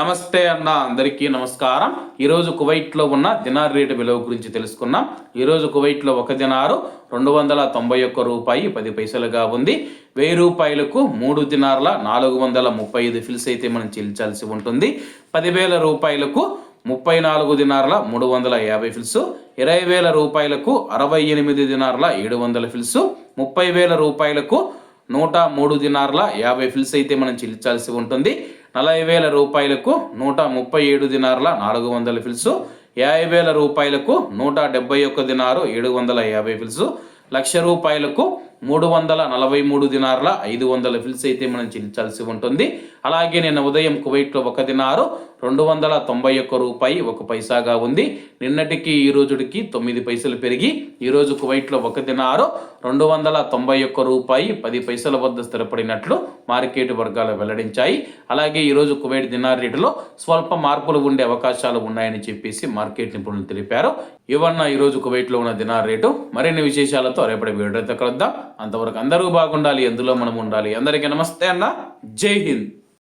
నమస్తే అన్న, అందరికీ నమస్కారం. ఈరోజు కువైట్లో ఉన్న దినార్ రేటు విలువ గురించి తెలుసుకున్నాం. ఈరోజు కువైట్లో ఒక దినారు 291 రూపాయి 10 పైసలుగా ఉంది. 1000 రూపాయలకు 3 దినార్ల 435 ఫిల్స్ అయితే మనం చెల్లించాల్సి ఉంటుంది. 10,000 రూపాయలకు 34 దినార్ల 350 ఫిల్స్, 20,000 రూపాయలకు 68 దినార్ల 700 ఫిల్స్, 30,000 రూపాయలకు 103 దినార్ల 50 ఫిల్స్ అయితే మనం చెల్లించాల్సి ఉంటుంది. 40,000 రూపాయలకు 137 దినార్ల 400 ఫిల్స్, 50,000 రూపాయలకు 171 దినారు 750 ఫిల్స్, 1,00,000 రూపాయలకు 343 దినార్ల 500 ఫిల్స్ అయితే మనం చెల్లించాల్సి ఉంటుంది. అలాగే నిన్న ఉదయం కువైట్లో ఒక దినారు 291 రూపాయి 1 పైసాగా ఉంది. నిన్నటికి ఈ రోజుకి 9 పైసలు పెరిగి ఈరోజు కువైట్లో ఒక దినారు 291 రూపాయి 10 పైసల వద్ద స్థిరపడినట్లు మార్కెట్ వర్గాలు వెల్లడించాయి. అలాగే ఈరోజు కువైట్ దినార్ రేటులో స్వల్ప మార్పులు ఉండే అవకాశాలు ఉన్నాయని చెప్పేసి మార్కెట్ నిపుణులు తెలిపారు. ఇవన్న ఈరోజు కువైట్లో ఉన్న దినార్ రేటు. మరిన్ని విశేషాలతో రేపటి వీడియోతో కలుద్దాం. అంతవరకు అందరూ బాగుండాలి, ఎందులో మనం ఉండాలి. అందరికీ నమస్తే అన్న, జై హింద్.